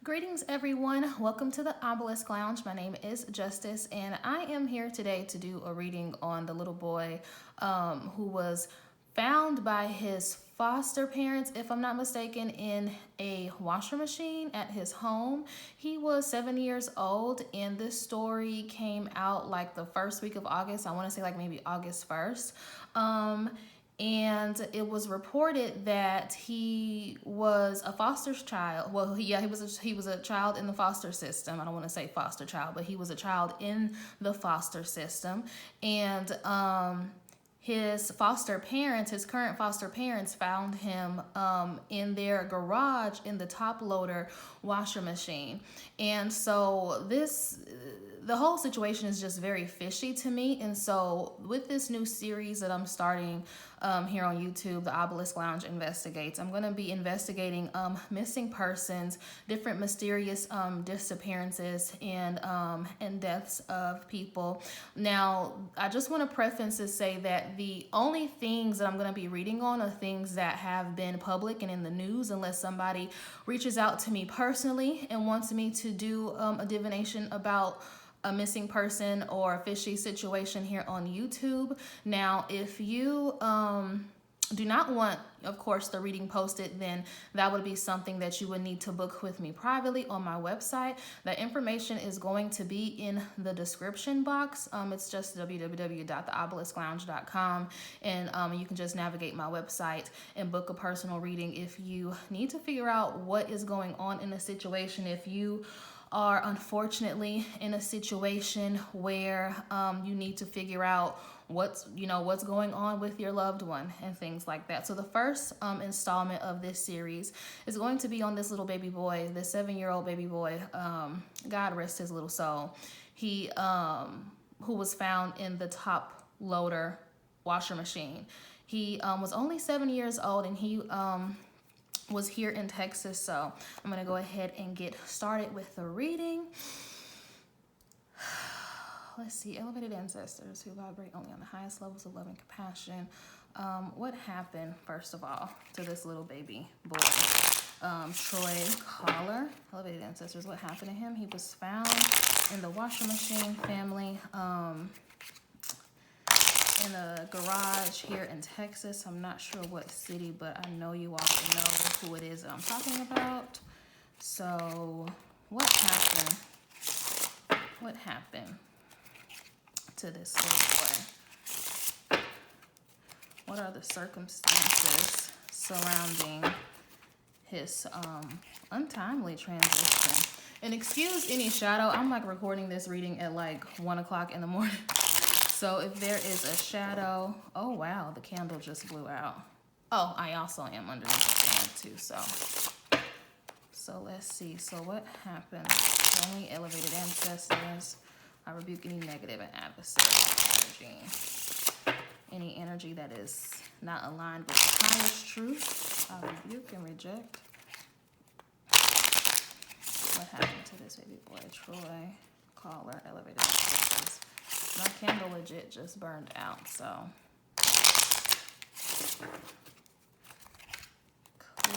Greetings, everyone. Welcome to the Obelisk Lounge. My name is Justice, and I am here today to do a reading on the little boy who was found by his foster parents, if I'm not mistaken, in a washer machine at his home. He was 7 years old, and this story came out like the first week of August. I want to say like maybe August 1st. And it was reported that he was a foster child. Well, he was a child in the foster system. I don't want to say foster child, but he was a child in the foster system. And his current foster parents, found him in their garage in the top loader washer machine. And so the whole situation is just very fishy to me. And so with this new series that I'm starting here on YouTube, the Obelisk Lounge Investigates, I'm going to be investigating missing persons, different mysterious disappearances and deaths of people. Now, I just want to preface to say that the only things that I'm going to be reading on are things that have been public and in the news, unless somebody reaches out to me personally and wants me to do a divination about a missing person or a fishy situation here on YouTube. Now, if you do not want, of course, the reading posted, then that would be something that you would need to book with me privately on my website. The information is going to be in the description box. It's just www.theobelisklounge.com, and you can just navigate my website and book a personal reading if you need to figure out what is going on in a situation. If you are unfortunately in a situation where you need to figure out what's going on with your loved one and things like that. So the first installment of this series is going to be on this little baby boy, this 7-year-old baby boy. God rest his little soul. He who was found in the top loader washer machine. He was only 7 years old, and he was here in Texas. So I'm gonna go ahead and get started with the reading. Let's see. Elevated ancestors who vibrate only on the highest levels of love and compassion. What happened, first of all, to this little baby boy? Troy Koehler, elevated ancestors, what happened to him? He was found in the washer machine family in a garage here in Texas. I'm not sure what city, but I know you all know who it is that I'm talking about. So what happened to this little boy? What are the circumstances surrounding his untimely transition? And excuse any shadow. I'm like recording this reading at like 1 o'clock in the morning. So if there is a shadow, oh wow, the candle just blew out. Oh, I also am underneath the fan too, so let's see. So what happened? Only elevated ancestors. I rebuke any negative and adversarial energy. Any energy that is not aligned with the highest truth, I rebuke and reject. What happened to this baby boy? Troy Koehler, elevated ancestors. My candle legit just burned out, so. Cool.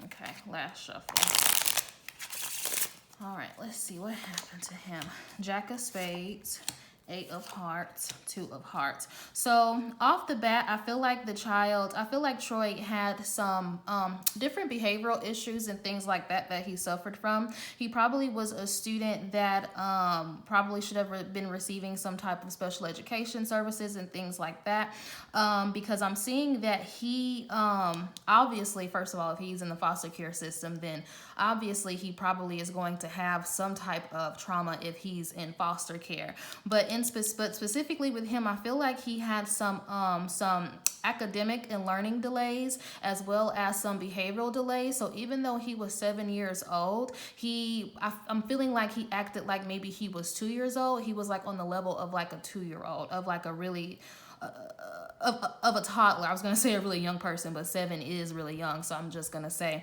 Okay, last shuffle. All right, let's see what happened to him. Jack of Spades, 8 of Hearts, 2 of Hearts. So off the bat, I feel like Troy had some different behavioral issues and things like that he suffered from. He probably was a student that probably should have been receiving some type of special education services and things like that, because I'm seeing that he obviously, first of all, if he's in the foster care system, then obviously he probably is going to have some type of trauma if he's in foster care. But specifically with him, I feel like he had some academic and learning delays, as well as some behavioral delays. So even though he was 7 years old, I'm feeling like he acted like maybe he was 2 years old. He was like on the level of like a 2-year-old, of like a really of a toddler. I was gonna say a really young person, but 7 is really young. So I'm just gonna say,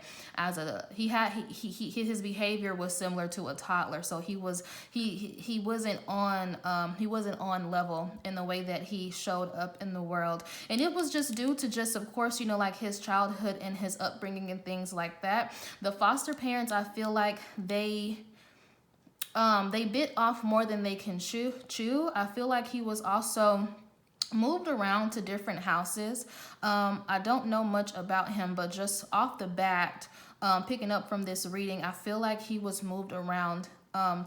his behavior was similar to a toddler. So he wasn't on level in the way that he showed up in the world, and it was just due to just, of course, like his childhood and his upbringing and things like that. The foster parents, I feel like they bit off more than they can chew. I feel like he was also moved around to different houses. I don't know much about him, but just off the bat, picking up from this reading, I feel like he was moved around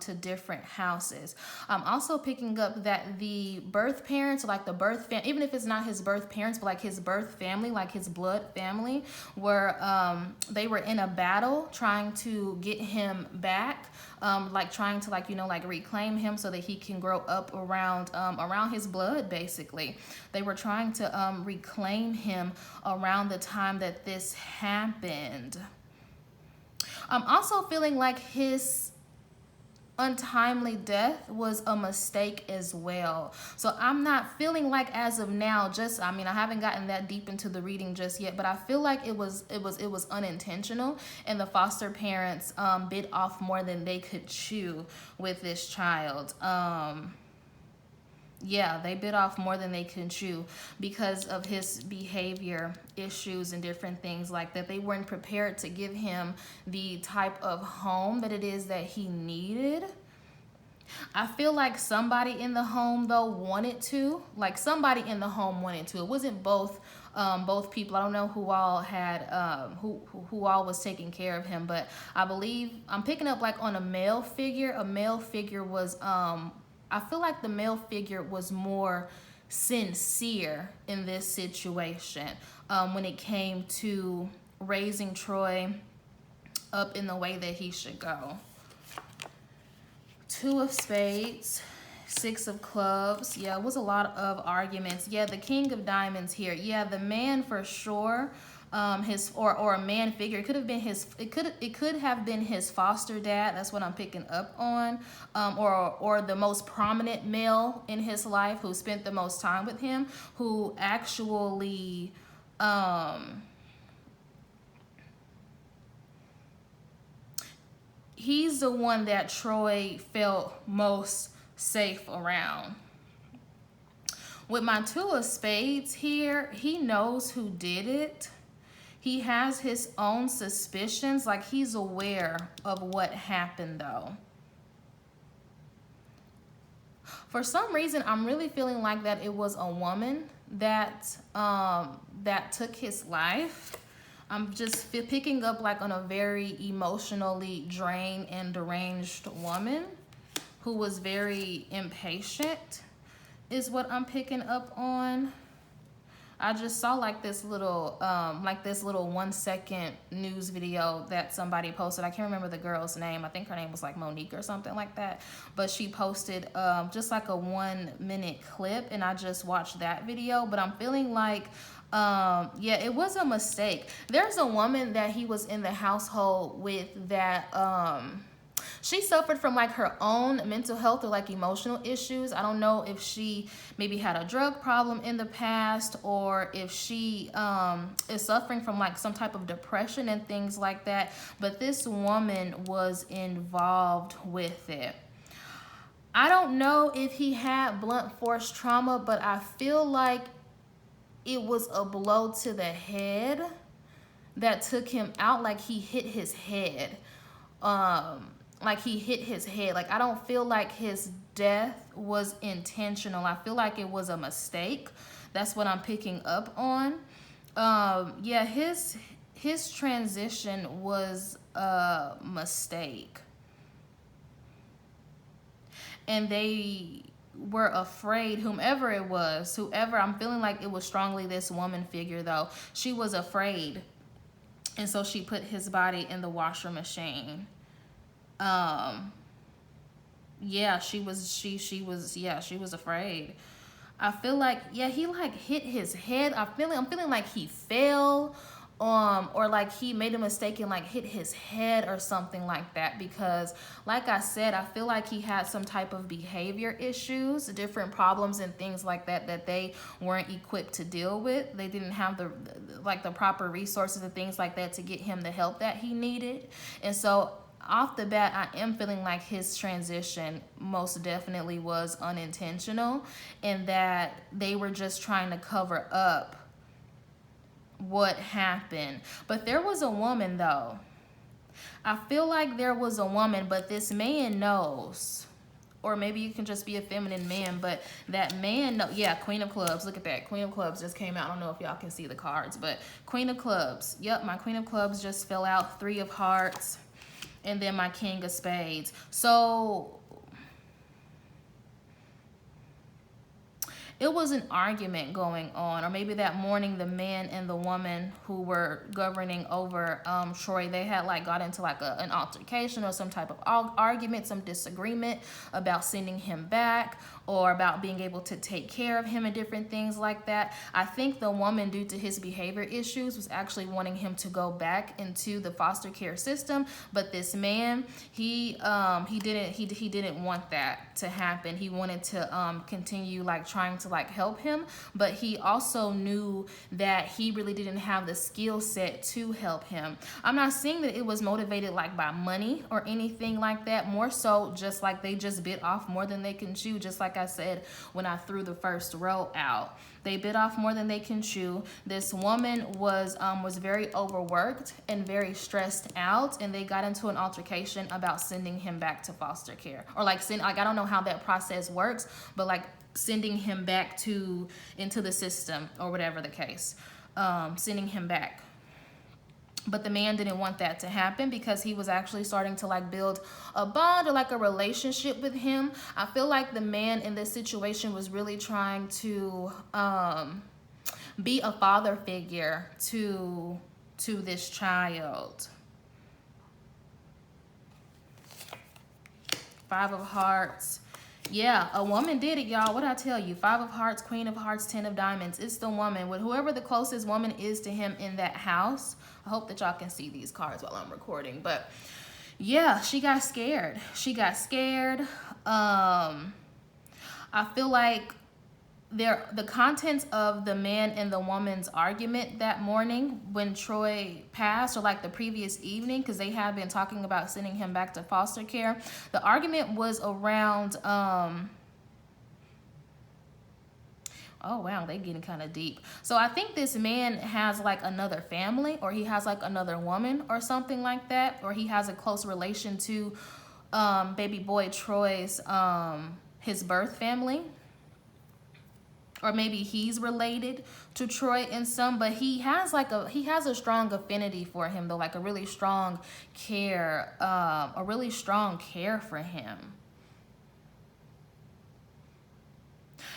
to different houses. I'm also picking up that the birth parents, like the birth family, even if it's not his birth parents, but like his birth family, like his blood family, they were in a battle trying to get him back, like trying to like reclaim him so that he can grow up around his blood. Basically, they were trying to reclaim him around the time that this happened. I'm also feeling like his untimely death was a mistake as well. So I'm not feeling like, as of now, I haven't gotten that deep into the reading just yet, but I feel like it was unintentional, and the foster parents bit off more than they could chew with this child. Yeah, they bit off more than they could chew because of his behavior issues and different things like that. They weren't prepared to give him the type of home that it is that he needed. I feel like somebody in the home, though, wanted to. It wasn't both people. I don't know who all had who all was taking care of him, but I believe I'm picking up like on a male figure. A male figure was I feel like the male figure was more sincere in this situation when it came to raising Troy up in the way that he should go. 2 of spades, 6 of clubs. Yeah, it was a lot of arguments. Yeah, the king of diamonds here. Yeah, the man for sure. Or a man figure. It could have been it could have been his foster dad. That's what I'm picking up on. Or the most prominent male in his life who spent the most time with him, who actually he's the one that Troy felt most safe around. With my 2 of spades here, he knows who did it. He has his own suspicions, like he's aware of what happened though. For some reason, I'm really feeling like that it was a woman that took his life. I'm just picking up like on a very emotionally drained and deranged woman who was very impatient is what I'm picking up on. I just saw like this little 1-second news video that somebody posted. I can't remember the girl's name. I think her name was like Monique or something like that. But she posted just like a 1-minute clip, and I just watched that video. But I'm feeling like, yeah, it was a mistake. There's a woman that he was in the household with that she suffered from like her own mental health or like emotional issues. I don't know if she maybe had a drug problem in the past, or if she is suffering from like some type of depression and things like that. But this woman was involved with it. I don't know if he had blunt force trauma, but I feel like it was a blow to the head that took him out. Like he hit his head. Like I don't feel like his death was intentional. I feel like it was a mistake. That's what I'm picking up on. Yeah, his transition was a mistake. And they were afraid, whomever, I'm feeling like it was strongly this woman figure though. She was afraid. And so she put his body in the washer machine. Yeah, she was afraid. I feel like, yeah, he like hit his head. I'm feeling like he fell, or like he made a mistake and like hit his head or something like that. Because, like I said, I feel like he had some type of behavior issues, different problems and things like that that they weren't equipped to deal with. They didn't have the proper resources and things like that to get him the help that he needed, and so off the bat, I am feeling like his transition most definitely was unintentional, and that they were just trying to cover up what happened. But there was a woman, though. I feel like there was a woman, but this man knows. Or maybe you can just be a feminine man, but that man, no, yeah, Queen of Clubs. Look at that. Queen of Clubs just came out. I don't know if y'all can see the cards, but Queen of Clubs. Yep, my Queen of Clubs just fell out. 3 of Hearts. And then my King of Spades. So it was an argument going on, or maybe that morning the man and the woman who were governing over Troy, they had like got into like an altercation or some type of argument, some disagreement about sending him back or about being able to take care of him and different things like that. I think the woman, due to his behavior issues, was actually wanting him to go back into the foster care system, but this man, he didn't want that to happen. He wanted to continue like trying to like help him, but he also knew that he really didn't have the skill set to help him. I'm not saying that it was motivated like by money or anything like that, more so just like they just bit off more than they can chew, just like I said when I threw the first row out. They bit off more than they can chew. This woman was very overworked and very stressed out, and they got into an altercation about sending him back to foster care, or like I don't know how that process works, but like sending him back into the system or whatever the case, sending him back. But the man didn't want that to happen because he was actually starting to like build a bond or like a relationship with him. I feel like the man in this situation was really trying to be a father figure to this child. 5 of Hearts. Yeah, a woman did it, y'all. What did I tell you? 5 of Hearts, Queen of Hearts, 10 of Diamonds. It's the woman, with whoever the closest woman is to him in that house. I hope that y'all can see these cards while I'm recording. But yeah, she got scared. She got scared. I feel like the contents of the man and the woman's argument that morning when Troy passed, or like the previous evening, because they had been talking about sending him back to foster care. The argument was around oh wow, they getting kind of deep. So I think this man has like another family, or he has like another woman or something like that, or he has a close relation to baby boy Troy's his birth family. Or maybe he's related to Troy in some, but he has a strong affinity for him, though, like a really strong care for him.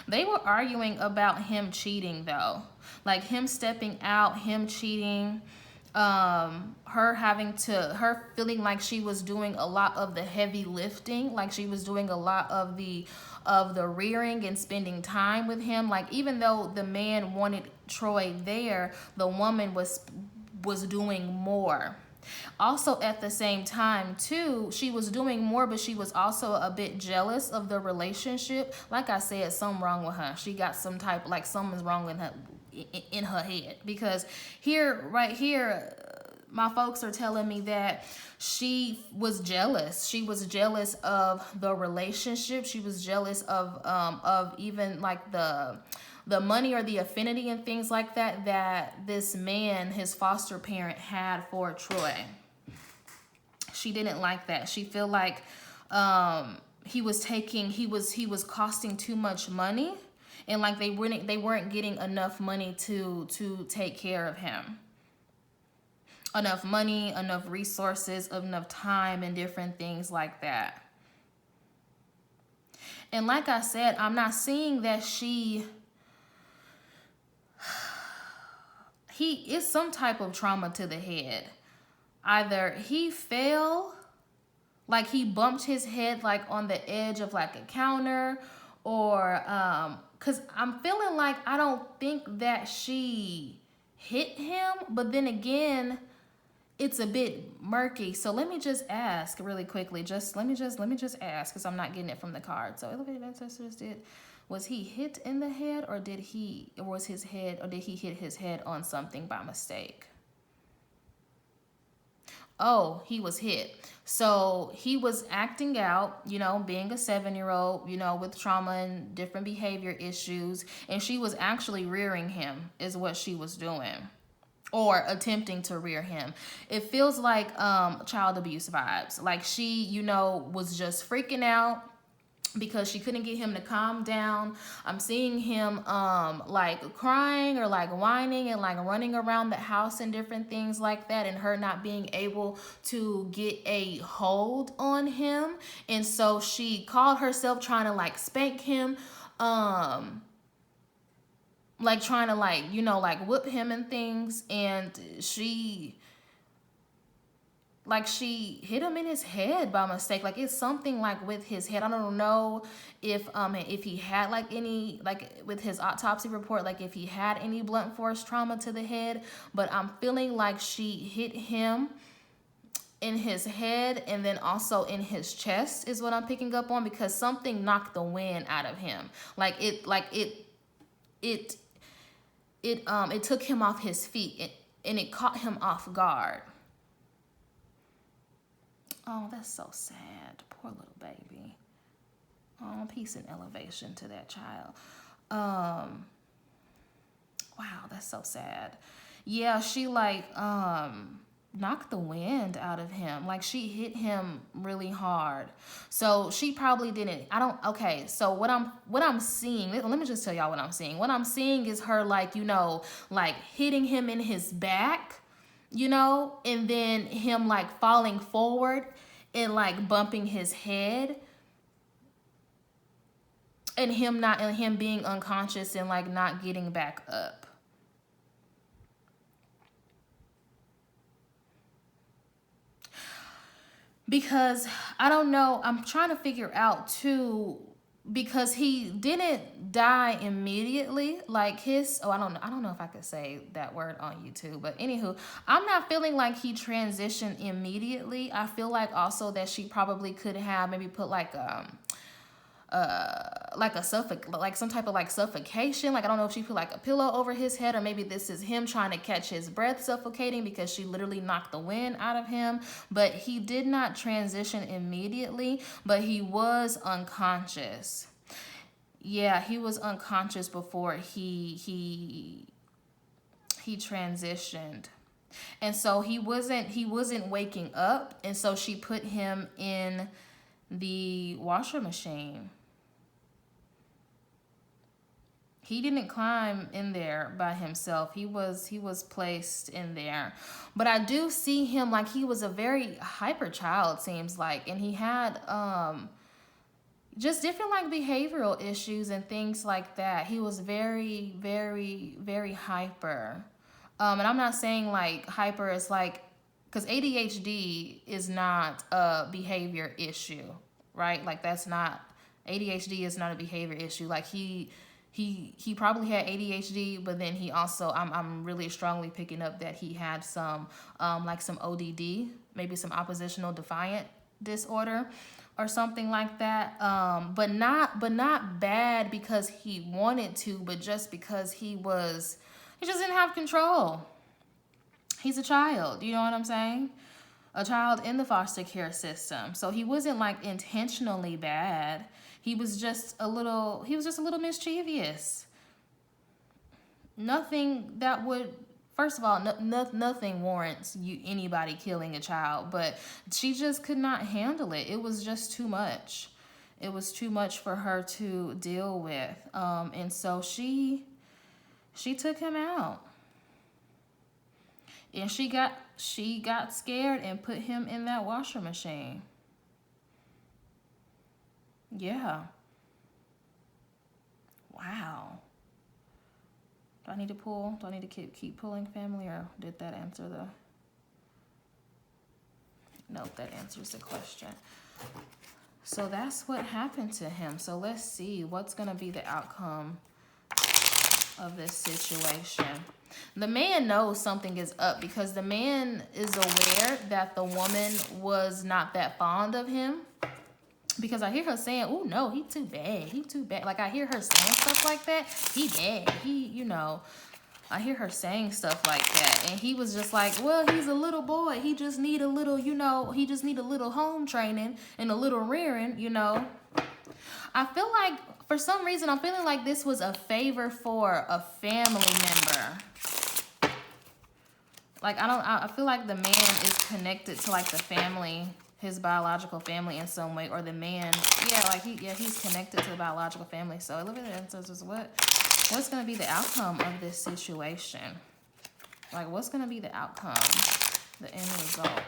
They were arguing about him cheating, though, like him stepping out, him cheating, her feeling like she was doing a lot of the heavy lifting, like she was doing a lot of the rearing and spending time with him. Like, even though the man wanted Troy there, the woman was doing more. Also, at the same time, too, she was doing more, but she was also a bit jealous of the relationship. Like I said, something wrong with her. She got something's wrong with her in her head, because right here, my folks are telling me that she was jealous. She was jealous of the relationship. She was jealous of even like the money or the affinity and things like that this man, his foster parent, had for Troy. She didn't like that. She feel like he was costing too much money, and like they weren't getting enough money to take care of him. Enough money, enough resources, enough time, and different things like that. And like I said, I'm not seeing that it's some type of trauma to the head. Either he fell, like he bumped his head like on the edge of like a counter, or Because I'm feeling like I don't think that she hit him, but then again, it's a bit murky. So let me just ask really quickly. Let me just ask, because I'm not getting it from the card. So elevated ancestors was he hit in the head, or did he hit his head on something by mistake? Oh, he was hit. So he was acting out, being a 7-year-old, with trauma and different behavior issues. And she was actually rearing him, is what she was doing, or attempting to rear him. It feels like child abuse vibes. Like she, was just freaking out because she couldn't get him to calm down. I'm seeing him like crying or like whining and like running around the house and different things like that, and her not being able to get a hold on him. And so she called herself trying to like spank him, like trying to like whip him and things. And she hit him in his head by mistake. Like it's something like with his head. I don't know if he had like any, like with his autopsy report, like if he had any blunt force trauma to the head, but I'm feeling like she hit him in his head and then also in his chest is what I'm picking up on, because something knocked the wind out of him. It took him off his feet, and it caught him off guard. Oh, that's so sad. Poor little baby. Oh, peace and elevation to that child. Wow, that's so sad. Yeah, she knocked the wind out of him. Like she hit him really hard. So she probably didn't. Okay, so what I'm seeing, let me just tell y'all what I'm seeing. What I'm seeing is her like hitting him in his back, and then him like falling forward and like bumping his head, and him being unconscious and like not getting back up. Because I don't know, I'm trying to figure out too, because he didn't die immediately. Like I don't know if I could say that word on YouTube, but anywho, I'm not feeling like he transitioned immediately. I feel like also that she probably could have maybe put like some type of like suffocation. Like I don't know if she put like a pillow over his head, or maybe this is him trying to catch his breath suffocating, because she literally knocked the wind out of him. But he did not transition immediately, but he was unconscious. Yeah, he was unconscious before he transitioned. And so he wasn't waking up, and so she put him in the washer machine. He didn't climb in there by himself. He was placed in there. But I do see him like he was a very hyper child, seems like, and he had just different like behavioral issues and things like that. He was very, very, very hyper. And I'm not saying like hyper is like, because ADHD is not a behavior issue, right? Like ADHD is not a behavior issue. Like he probably had ADHD, but then he also, I'm really strongly picking up that he had some some ODD, maybe some oppositional defiant disorder or something like that. But not bad because he wanted to, but just because he just didn't have control. He's a child, you know what I'm saying? A child in the foster care system. So he wasn't like intentionally bad. He was just a little mischievous. Nothing that would, first of all, nothing warrants anybody killing a child, but she just could not handle it. It was just too much. It was too much for her to deal with. And so she took him out. And she got scared and put him in that washer machine. Yeah. Wow. Do I need to pull? Do I need to keep pulling, family, or did that answer the... Nope, that answers the question. So that's what happened to him. So let's see what's going to be the outcome of this situation. The man knows something is up because the man is aware that the woman was not that fond of him. Because I hear her saying, "Oh no, he too bad. He too bad." Like I hear her saying stuff like that. He bad. He, you know. I hear her saying stuff like that. And he was just like, well, he's a little boy. He just need a little, you know, he just need a little home training and a little rearing, you know. I feel like, for some reason, I'm feeling like this was a favor for a family member. Like, I feel like the man is connected to, like, the family, his biological family in some way. Or the man, yeah, like, he's connected to the biological family. So, I look at that and says, what's going to be the outcome of this situation? Like, what's going to be the outcome, the end result?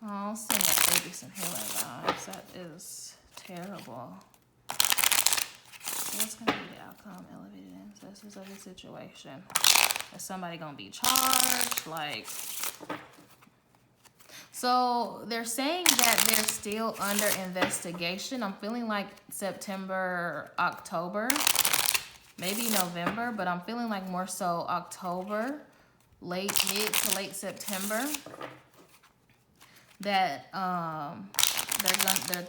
Oh, send that baby some healing vibes. That is terrible. What's going to be the outcome, elevated ancestors, of this situation? Is somebody going to be charged? Like... So they're saying that they're still under investigation. I'm feeling like September, October, maybe November, but I'm feeling like more so October, mid to late September, that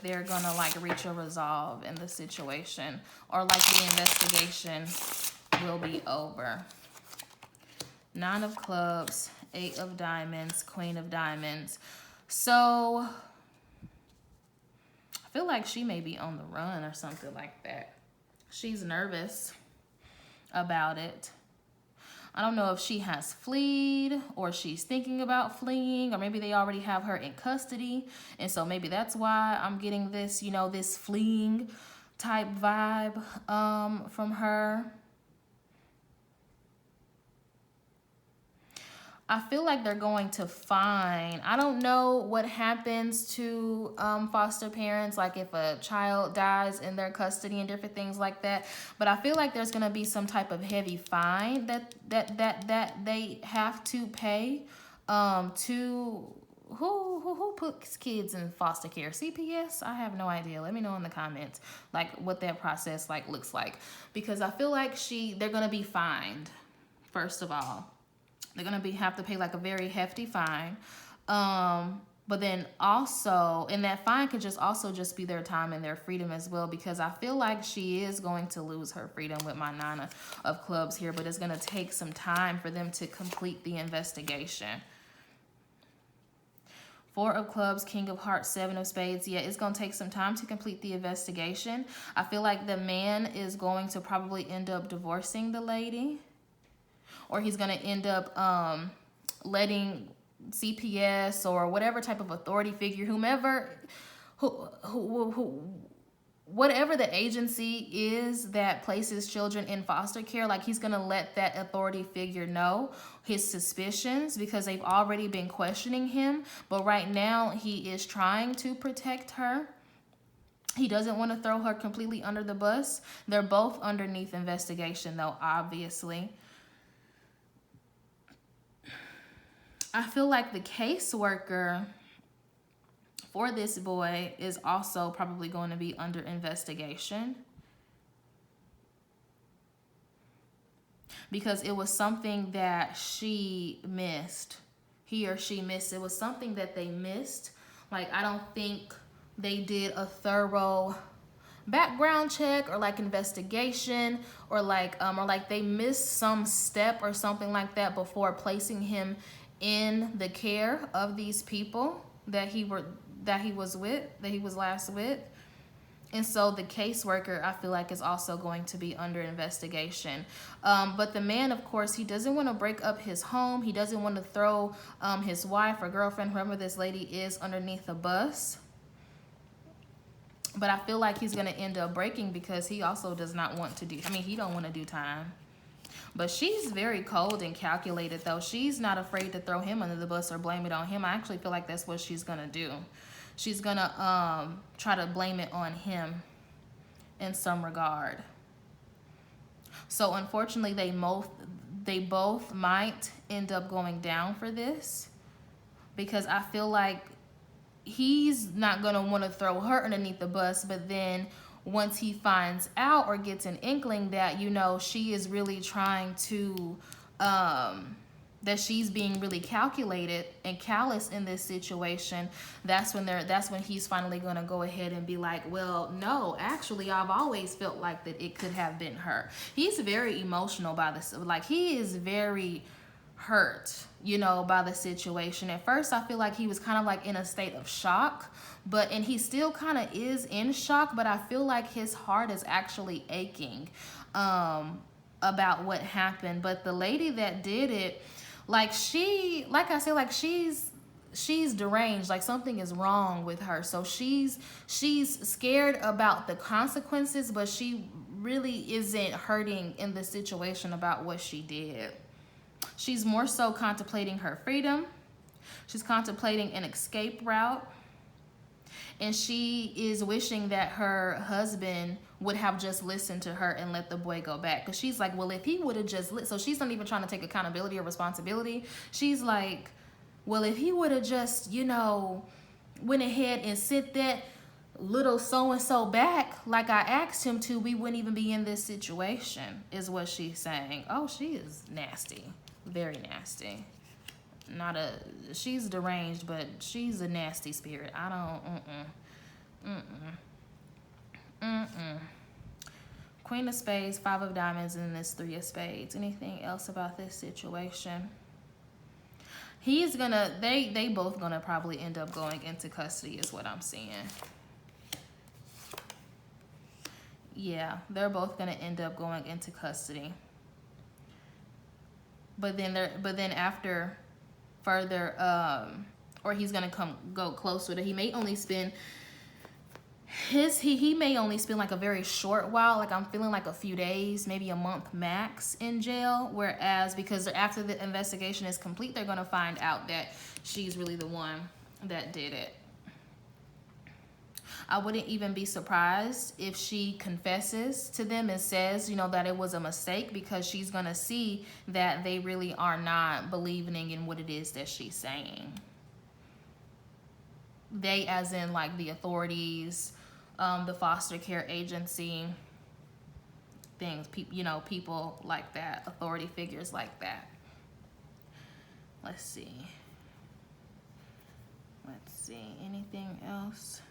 they're gonna like reach a resolve in the situation, or like the investigation will be over. 9 of clubs, 8 of diamonds, Queen of diamonds. So I feel like she may be on the run or something like that. She's nervous about it. I don't know if she has fled or she's thinking about fleeing, or maybe they already have her in custody. And so maybe that's why I'm getting this, you know, this fleeing type vibe from her. I feel like they're going to find, I don't know what happens to foster parents, like if a child dies in their custody and different things like that, but I feel like there's going to be some type of heavy fine that they have to pay to who puts kids in foster care? CPS? I have no idea. Let me know in the comments like what that process like looks like, because I feel like they're going to be fined. First of all, they're going to have to pay like a very hefty fine. But then also, and that fine could just be their time and their freedom as well, because I feel like she is going to lose her freedom with my 9 of clubs here, but it's going to take some time for them to complete the investigation. 4 of clubs, King of hearts, 7 of spades. Yeah, it's going to take some time to complete the investigation. I feel like the man is going to probably end up divorcing the lady. Or he's going to end up letting CPS or whatever type of authority figure, whatever the agency is that places children in foster care, like he's going to let that authority figure know his suspicions, because they've already been questioning him. But right now he is trying to protect her. He doesn't want to throw her completely under the bus. They're both underneath investigation though, obviously. I feel like the caseworker for this boy is also probably going to be under investigation, because it was something that she missed. He or she missed. It was something that they missed. Like, I don't think they did a thorough background check or like investigation, or like they missed some step or something like that before placing him in the care of these people that he was last with. And so the caseworker, I feel like, is also going to be under investigation. But the man, of course, he doesn't want to break up his home. He doesn't want to throw his wife or girlfriend, whoever this lady is, underneath a bus. But I feel like he's going to end up breaking, because he also does not want to he don't want to do time. But she's very cold and calculated, though. She's not afraid to throw him under the bus or blame it on him. I actually feel like that's what she's going to do. She's going to try to blame it on him in some regard. So, unfortunately, they both might end up going down for this. because I feel like he's not going to want to throw her underneath the bus, but then once he finds out or gets an inkling that, you know, she is really trying to that she's being really calculated and callous in this situation, that's when he's finally going to go ahead and be like, well, no, actually I've always felt like that it could have been her. He's very emotional by this, like he is very hurt, you know, by the situation. At first I feel like he was kind of like in a state of shock, and he still kind of is in shock, but I feel like his heart is actually aching about what happened. But the lady that did it, like I said, like she's deranged, like something is wrong with her. So she's scared about the consequences, but she really isn't hurting in the situation about what she did. She's more so contemplating her freedom. She's contemplating an escape route. And she is wishing that her husband would have just listened to her and let the boy go back. Because she's like, well, if he would have just so she's not even trying to take accountability or responsibility. She's like, well, if he would have just, you know, went ahead and sent that little so-and-so back like I asked him to, we wouldn't even be in this situation, is what she's saying. Oh, she is nasty. Very nasty. She's deranged, but she's a nasty spirit. I don't, Queen of Spades, Five of Diamonds, and this Three of Spades. Anything else about this situation? He's gonna, they both gonna probably end up going into custody is what I'm seeing. Yeah, they're both gonna end up going into custody. But then after further, or he's gonna go closer to, he may only spend he may only spend like a very short while, like I'm feeling like a few days, maybe a month max in jail, whereas because after the investigation is complete, they're gonna find out that she's really the one that did it. I wouldn't even be surprised if she confesses to them and says, you know, that it was a mistake, because she's going to see that they really are not believing in what it is that she's saying. They, as in like the authorities, the foster care agency, things, you know, people like that, authority figures like that. Let's see. Anything else?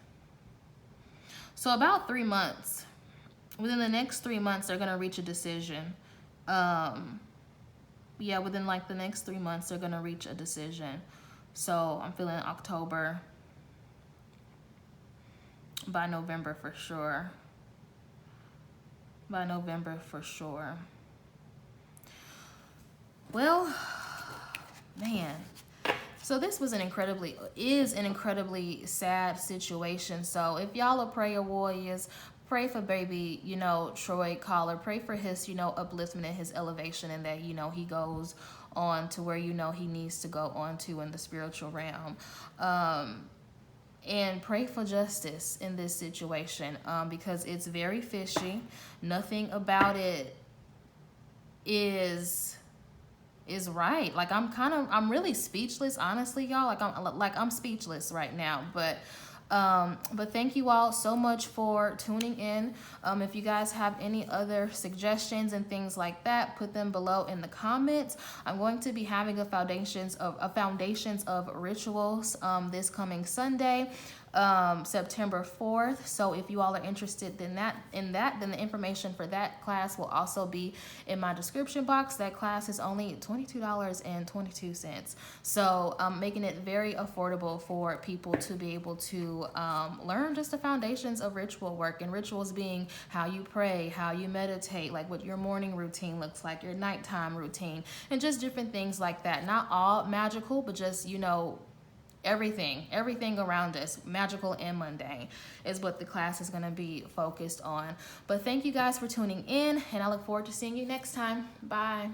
So about 3 months, within the next 3 months, they're going to reach a decision. Yeah, within like the next 3 months, they're going to reach a decision. So I'm feeling October, by November for sure. By November for sure. Well, man. So this was an incredibly sad situation. So if y'all are prayer warriors, pray for baby, you know, Troy Koehler. Pray for his, you know, upliftment and his elevation, and that, you know, he goes on to where, you know, he needs to go on to in the spiritual realm. And pray for justice in this situation, because it's very fishy. Nothing about it is right. Like I'm really speechless, honestly, y'all. I'm speechless right now. But thank you all so much for tuning in. If you guys have any other suggestions and things like that, put them below in the comments. I'm going to be having a foundations of rituals this coming Sunday, September 4th. So if you all are interested in that, then the information for that class will also be in my description box. That class is only $22.22. So making it very affordable for people to be able to learn just the foundations of ritual work, and rituals being how you pray, how you meditate, like what your morning routine looks like, your nighttime routine, and just different things like that. Not all magical, but just, you know, everything around us, magical and mundane, is what the class is going to be focused on. But thank you guys for tuning in, and I look forward to seeing you next time. Bye.